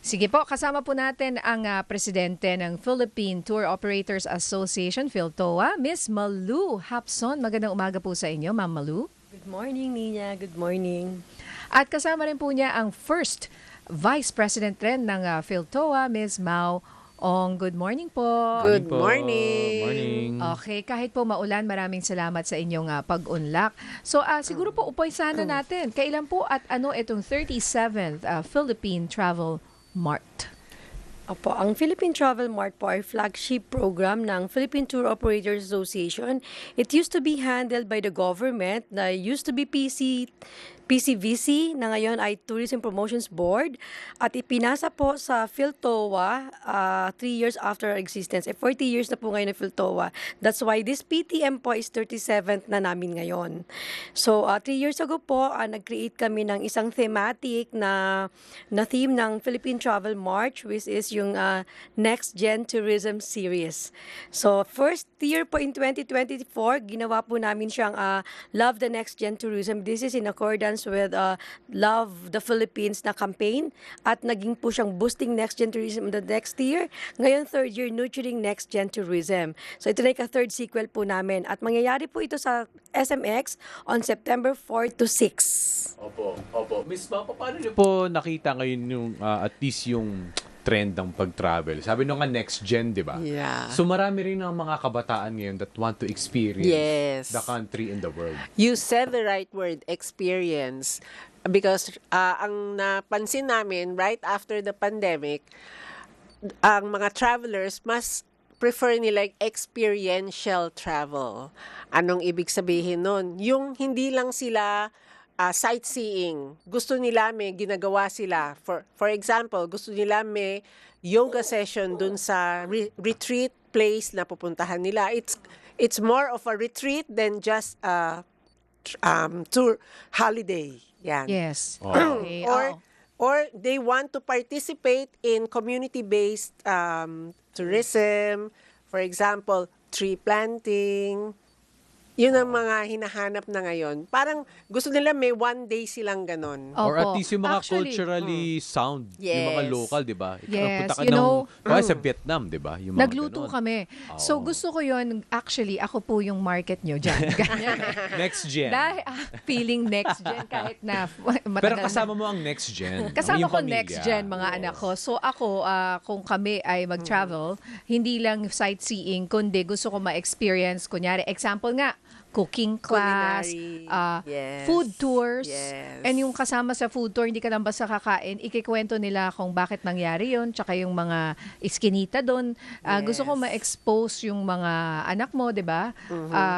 Sige po, kasama po natin ang presidente ng Philippine Tour Operators Association, PhilToa, Miss Malu Hapson. Magandang umaga po sa inyo, Ma'am Malu. Good morning, Nina. Good morning. At kasama rin po niya ang first Vice President rin ng PhilToa, Miss Mau Ong. Good morning po. Good po. morning. Morning. Okay, kahit po maulan, maraming salamat sa inyong pag-unlak. So siguro po upoy sana natin. Kailan po at ano itong 37th Philippine Travel Mart? Opo, ang Philippine Travel Mart po ay flagship program ng Philippine Tour Operators Association. It used to be handled by the government na used to be PCVC na ngayon ay Tourism Promotions Board at ipinasa po sa PhilToa 3 years after our existence. 40 years na po ngayon ng PhilToa. That's why this PTM po is 37th na namin ngayon. So 3 years ago po, nag-create kami ng isang thematic na theme ng Philippine Travel March, which is yung Next Gen Tourism Series. So first year po in 2024, ginawa po namin siyang Love the Next Gen Tourism. This is in accordance with Love the Philippines na campaign at naging po siyang boosting next gen tourism the next year. Ngayon third year, nurturing next gen tourism. So ito na yung third sequel po namin at mangyayari po ito sa SMX on September 4 to 6. Opo. Miss Ma, paano niyo po nakita ngayon yung at least yung trend ng pag-travel? Sabi nyo nga next gen, di ba? Yeah. So marami rin ng mga kabataan ngayon that want to experience Yes. the country and the world. You said the right word, experience. Because ang napansin namin right after the pandemic, ang mga travelers mas prefer nila experiential travel. Anong ibig sabihin nun? Yung hindi lang sila sightseeing. Gusto nila may ginagawa sila. For example, gusto nila may yoga session dun sa retreat place na pupuntahan nila. It's more of a retreat than just a tour holiday. Yan. Yes. Oh. Okay. Or they want to participate in community-based tourism. For example, tree planting. Yun ang mga hinahanap na ngayon. Parang gusto nila may one day silang ganon. Or at Opo. least yung mga Actually, culturally sound, yung mga Yes. local, di ba? Yes, Punta ka you know, sa Vietnam, di ba? Yung mga Nagluto ganon. kami. So gusto ko yon. Actually, ako po yung market nyo dyan. Ganyan. Next gen. Dahil feeling next gen kahit na matagal Pero na. kasama mo ang next gen. Kasama yung ko pamilya. next gen, mga anak ko. So ako, kung kami ay mag-travel, hindi lang sightseeing, kundi gusto ko ma-experience. Kunyari, example nga, cooking class, Culinary. Yes. food tours. Yes. And yung kasama sa food tour, hindi ka lang basta kakain, ikikwento nila kung bakit nangyari yun, tsaka yung mga iskinita doon. Gusto ko Yes. ma-expose yung mga anak mo, di ba?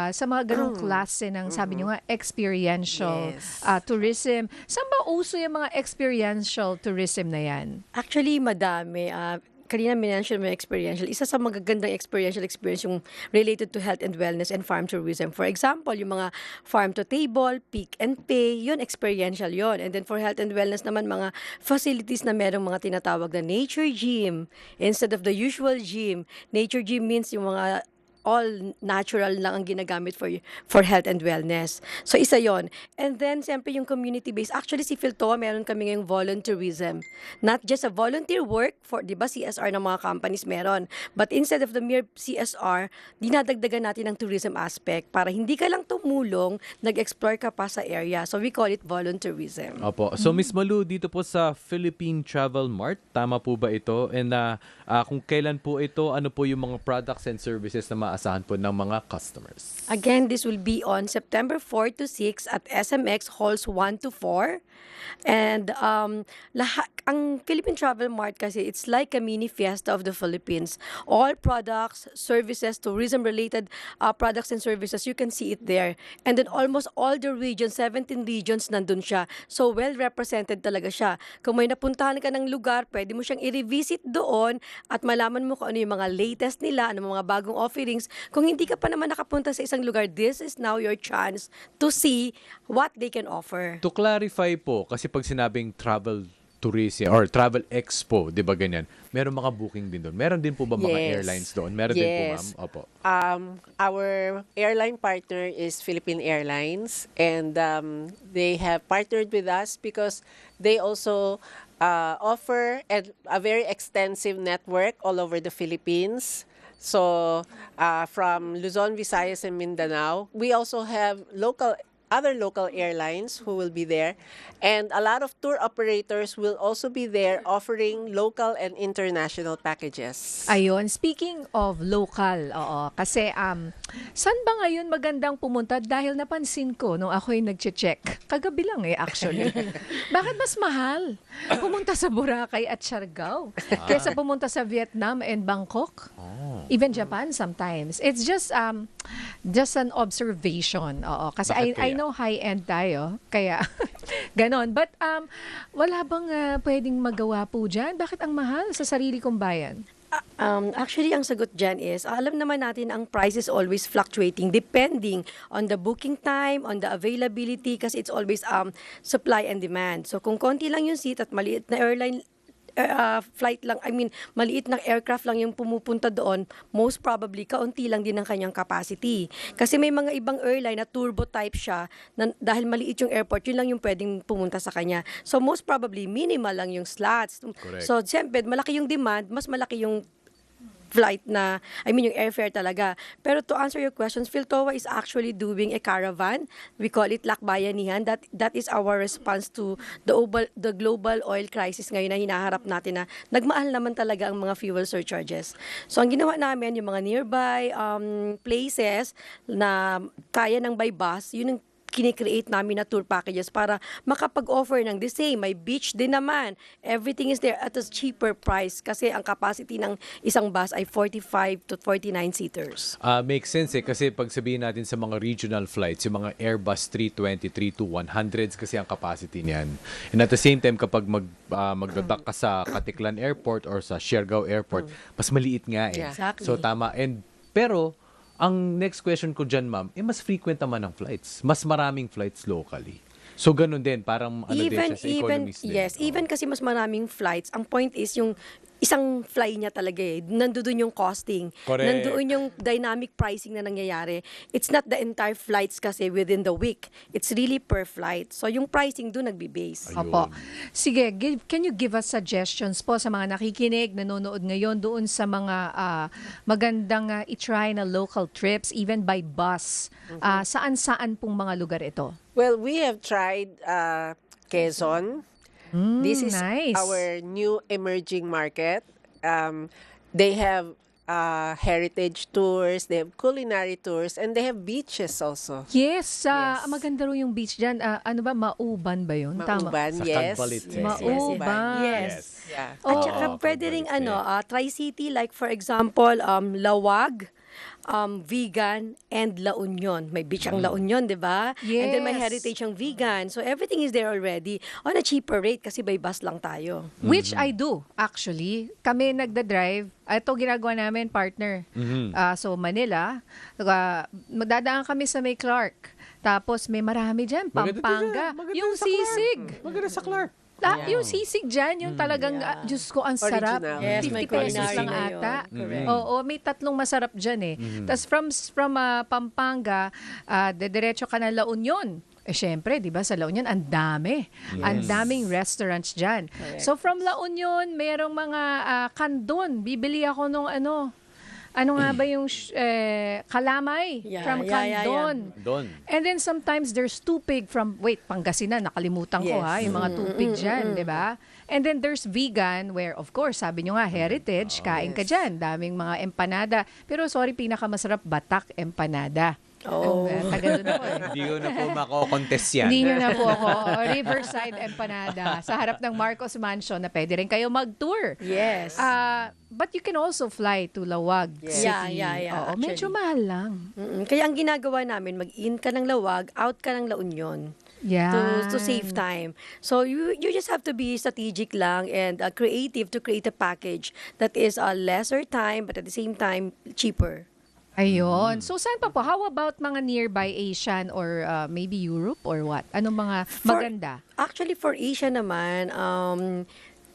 Sa mga ganong klase ng, sabi nyo nga, experiential Yes. tourism. Saan ba uso yung mga experiential tourism na yan? Actually, madami. Kanina mention mo yung experiential. Isa sa magagandang experiential experience yung related to health and wellness and farm tourism. For example, yung mga farm to table, pick and pay, yun experiential yun. And then for health and wellness naman, mga facilities na merong mga tinatawag na nature gym instead of the usual gym. Nature gym means yung mga all natural lang ang ginagamit for health and wellness. So, isa yon. And then, siyempre, yung community-based. Actually, si PhilToa, meron kami ngayong volunteerism. Not just a volunteer work for, di ba, CSR ng mga companies meron. But instead of the mere CSR, dinadagdagan natin ang tourism aspect para hindi ka lang tumulong, nag-explore ka pa sa area. So, we call it volunteerism. Opo. So, Miss Malu, dito po sa Philippine Travel Mart, tama po ba ito? And kung kailan po ito, ano po yung mga products and services na maasahan po ng mga customers? Again, this will be on September 4 to 6 at SMX Halls 1 to 4. And ang Philippine Travel Mart kasi, it's like a mini fiesta of the Philippines. All products, services, tourism-related products and services, you can see it there. And then almost all the regions, 17 regions, nandun siya. So well-represented talaga siya. Kung may napuntahan ka ng lugar, pwede mo siyang i-revisit doon at malaman mo kung ano yung mga latest nila, ano mga bagong offerings. Kung hindi ka pa naman nakapunta sa isang lugar, this is now your chance to see what they can offer. To clarify po, kasi pag sinabing travel tourism or travel expo, di ba ganyan, meron mga booking din doon. Meron din po ba mga Yes. airlines doon? Meron din po, ma'am? Yes. Opo. Our airline partner is Philippine Airlines, and they have partnered with us because they also offer a very extensive network all over the Philippines. So from Luzon, Visayas, and Mindanao, we also have other local airlines who will be there, and a lot of tour operators will also be there offering local and international packages. Ayun, speaking of local, oo, kasi saan ba ngayon magandang pumunta? Dahil napansin ko nung ako'y nagche-check, kagabi lang actually. Bakit mas mahal pumunta sa Boracay at Siargao kaysa pumunta sa Vietnam and Bangkok? Even Japan sometimes. It's just an observation. Oo, kasi Bakit I kaya? know high-end tayo, kaya ganon. But wala bang pwedeng magawa po dyan? Bakit ang mahal sa sarili kong bayan? Actually, ang sagot dyan is, alam naman natin ang price is always fluctuating depending on the booking time, on the availability, kasi it's always supply and demand. So kung konti lang yung seat at maliit na flight lang, maliit na aircraft lang yung pumupunta doon, most probably, kaunti lang din ang kanyang capacity. Kasi may mga ibang airline na turbo type siya, dahil maliit yung airport, yun lang yung pwedeng pumunta sa kanya. So most probably, minimal lang yung slots. Correct. So siyempre, malaki yung demand, mas malaki yung flight yung airfare talaga. Pero to answer your questions, PhilTowa is actually doing a caravan. We call it Lakbayanihan. That is our response to the global oil crisis ngayon na hinaharap natin, na nagmahal naman talaga ang mga fuel surcharges. So ang ginawa namin, yung mga nearby places na kaya ng by bus, yun ang kine-create namin na tour packages para makapag-offer ng the same. May beach din naman. Everything is there at a cheaper price kasi ang capacity ng isang bus ay 45 to 49 seaters. Makes sense kasi pag sabihin natin sa mga regional flights, yung mga Airbus 320, 32100s kasi ang capacity niyan. And at the same time, kapag magdadak ka sa Katiklan Airport or sa Siargao Airport, mas maliit nga eh. Yeah. Exactly. So tama. Pero ang next question ko dyan, ma'am, mas frequent naman ang flights. Mas maraming flights locally. So, ganun din. Parang din siya sa economies din. Yes, even kasi mas maraming flights, ang point is yung isang fly niya talaga nandoon yung costing. Correct. Nandoon yung dynamic pricing na nangyayari. It's not the entire flights kasi within the week. It's really per flight. So, yung pricing doon nagbe-base. Ayun. Opo. Sige, can you give us suggestions po sa mga nakikinig, nanonood ngayon doon sa mga magandang i-try na local trips, even by bus? Saan-saan pong mga lugar ito? Well, we have tried Quezon. This is nice. our new emerging market. They have heritage tours, they have culinary tours, and they have beaches also. Yes, Yes. maganda rin yung beach dyan. Ano ba, Mauban ba yun? Tama. Mauban, Sa yes. Canbalite. Mauban. Yes. Yeah. At saka Oo, pwede ring Canbalite. Tri-City, like for example, Lawag, vegan, and La Union. May beach ang La Union, di ba? And then may Yes. heritage ang vegan. So everything is there already on a cheaper rate kasi by bus lang tayo. Which I do, actually. Kami nagda-drive. Ito ginagawa namin, partner. So, Manila. Magdadaan kami sa May Clark. Tapos, may marami dyan. Maganda Pampanga. dyan. Maganda Yung sa Clark. sisig. Maganda sa Clark. Yung sisig dyan, yung talagang, Diyos ko, ang sarap. Original. Yes, 50 may pesos culinary lang na yun. ata. Correct. Oo, may tatlong masarap dyan eh. Tapos from Pampanga, dediretso ka na La Union. Syempre, di ba, sa La Union, ang dami. Ang daming restaurants dyan. So, from La Union, merong mga kandon. Bibili ako nung ano nga ba yung kalamay from Kandon. Doon. And then sometimes there's tupig from, Pangasinan, nakalimutan ko Yes. yung mga tupig dyan, di ba? And then there's vegan where, of course, sabi nyo nga, heritage, kain ka dyan. Daming mga empanada. Pero sorry, pinakamasarap, Batak empanada. Oh. Taga doon ako eh. Hindi ko na po mako-contest yan. Hindi nyo na po ako. Riverside Empanada. Sa harap ng Marcos Mansion na pwede rin kayo mag-tour. Yes. But you can also fly to Lawag Yes. City. Yeah, Oo, medyo actually. mahal lang. Kaya ang ginagawa namin, mag-in ka ng Lawag, out ka ng La Union. Yeah. To save time. So you just have to be strategic lang and creative to create a package that is lesser time but at the same time cheaper. Ayun. So, saan pa po? How about mga nearby Asian or maybe Europe or what? Anong mga maganda? Actually, for Asia naman,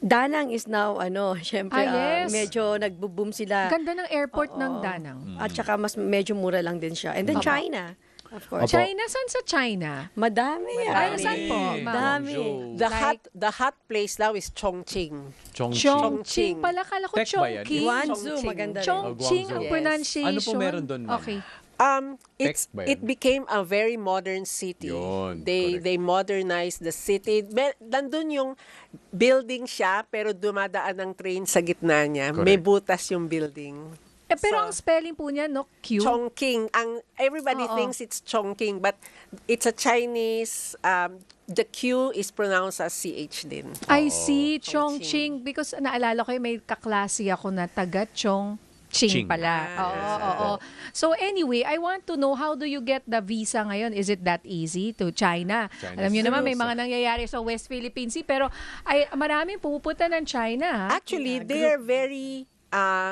Danang is now, syempre, yes. medyo nagbo-boom sila. Ganda ng airport ng Danang. At saka medyo mura lang din siya. And then China. Of course. Opo. China, saan sa China? Madami. Ay, saan po? Madami. Guangzhou. The hot place now is Chongqing. Chongqing pala, kala ko Tech ba yan? Chongqing. Guangzhou, Chongqing. maganda rin. Chongqing ang Yes. pronunciation. Ano po meron doon, ma'am? Okay. It's Tech ba yan? it became a very modern city. Yun, they correct. they modernized the city. Nandun yung building siya pero dumadaan ng train sa gitna niya. May Correct. butas yung building. Pero So, ang spelling po niya, no? Q. Chongqing. Everybody Oo. thinks it's Chongqing, but it's a Chinese. The Q is pronounced as CH din. I see, Chongqing. Chongqing. Because naalala ko, may kaklase ako na taga Chongqing Ching. pala. Oo. So anyway, I want to know, how do you get the visa ngayon? Is it that easy to China? China. Alam niyo naman, may Seryoso. mga nangyayari sa West Philippine Sea, pero maraming pumupunta ng China. Ha? Actually, they are very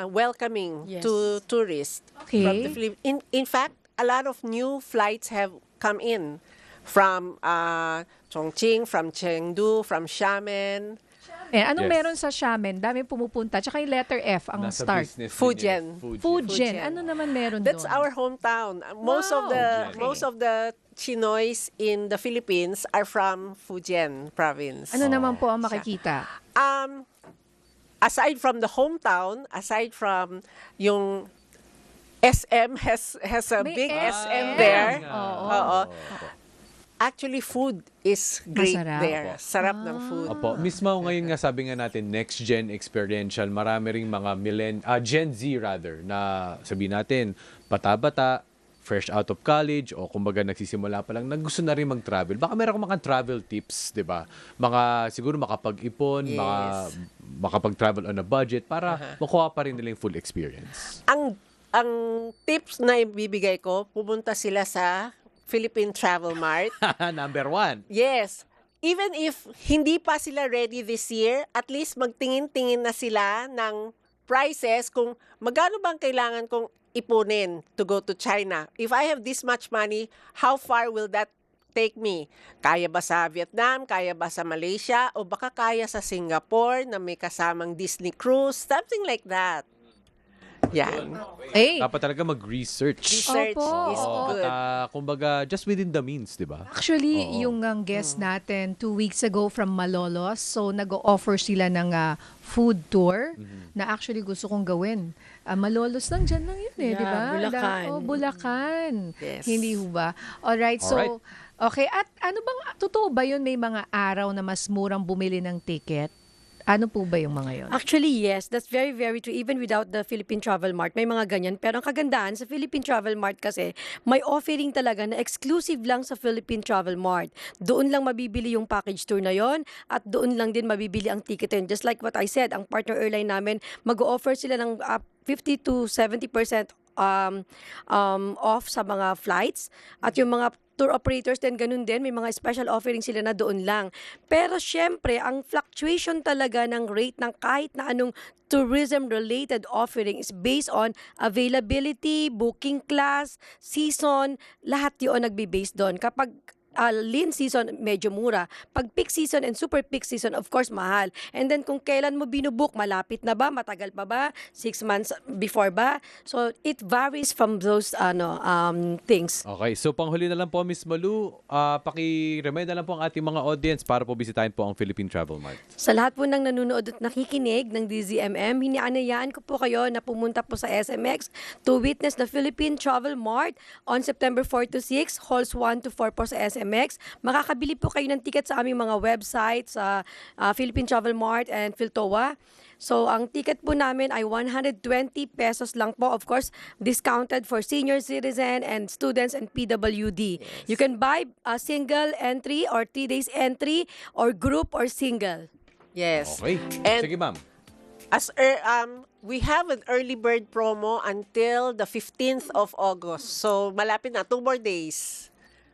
welcoming Yes. to tourists Okay. from the Philippines. In fact, a lot of new flights have come in from Chongqing, from Chengdu, from Xiamen, Anong Yes. meron sa Xiamen? Dami pumupunta. Tsaka yung letter F ang Nasa start. business din Fujian. yun. Fujian. Fujian. Ano naman meron That's doon? our hometown. Most of Wow. the Okay. most of the Chinoys in the Philippines are from Fujian province. Ano naman po ang makikita? Aside from the hometown, aside from yung SM has a May big SM. SM there. Oo. Oo. Actually, food is great Masarap. there. Sarap ng food. Opo. Mismo ngayon nga sabi nga natin, next gen experiential, marami ring mga Gen Z rather, na sabi natin, bata-bata, fresh out of college, o kumbaga nagsisimula pa lang, gusto na rin mag-travel. Baka meron kang mga travel tips, di ba? Mga, siguro makapag-ipon, Yes. makapag-travel on a budget para makuha pa rin nila yung full experience. Ang tips na ibibigay ko, pumunta sila sa Philippine Travel Mart. Number 1. Yes. Even if hindi pa sila ready this year, at least magtingin-tingin na sila ng prices kung magkano bang kailangan kong ipunin to go to China. If I have this much money, how far will that take me? Kaya ba sa Vietnam? Kaya ba sa Malaysia? O baka kaya sa Singapore na may kasamang Disney cruise? Something like that. Yan. Eh, Dapat talaga mag-research. Research Opo. is Oo. good. Kumbaga, just within the means, di ba? actually, yung guest natin 2 weeks ago from Malolos, so nag-offer sila ng food tour na actually gusto kong gawin. Malolos lang, dyan lang yun eh, Yeah, di ba? Bulacan. Bulacan. Yes. Hindi ho ba? Alright, so, Alright. okay. At ano bang, totoo ba yun, may mga araw na mas murang bumili ng ticket? Ano po ba yung mga yun? Actually, yes. That's very, very true. Even without the Philippine Travel Mart, may mga ganyan. Pero ang kagandahan sa Philippine Travel Mart kasi, may offering talaga na exclusive lang sa Philippine Travel Mart. Doon lang mabibili yung package tour na yon at doon lang din mabibili ang ticket na yun. Just like what I said, ang partner airline namin, mag-o-offer sila ng 50 to 70% off sa mga flights. At yung mga tour operators din, ganun din. May mga special offering sila na doon lang. Pero syempre, ang fluctuation talaga ng rate ng kahit na anong tourism-related offering is based on availability, booking class, season, lahat yun nagbe-base doon. Kapag lean season, medyo mura. Pag peak season and super peak season, of course, mahal. And then kung kailan mo binubook, malapit na ba? Matagal pa ba? 6 months before ba? So, it varies from those things. Okay, so panghuli na lang po, Miss Malu, paki-remind na lang po ang ating mga audience para po bisitahin po ang Philippine Travel Mart. Sa lahat po ng nanonood at nakikinig ng DZMM, hinianayaan ko po kayo na pumunta po sa SMX to witness the Philippine Travel Mart on September 4 to 6, halls 1 to 4 po sa SMX. Makakabili po kayo ng ticket sa aming mga websites, sa Philippine Travel Mart and Philtoa. So, ang ticket po namin ay 120 pesos lang po. Of course, discounted for senior citizen and students and PWD. You can buy a single entry or 3 days entry or group or single. Yes. Okay. And Sige, ma'am. We have an early bird promo until the 15th of August. So, malapit na. 2 more days.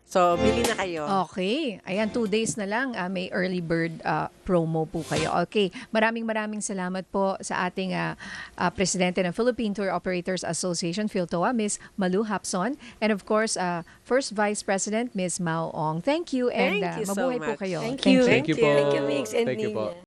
So, bili na kayo. Okay. Ayan, 2 days na lang. May early bird promo po kayo. Okay. Maraming salamat po sa ating Presidente ng Philippine Tour Operators Association, PhilToa, Ms. Malu Hapson. And of course, First Vice President, Ms. Mao Ong. Thank you and Thank you so mabuhay po much. kayo. Thank you. Thank you po. Thank you, Mix and Thank you po. Nina.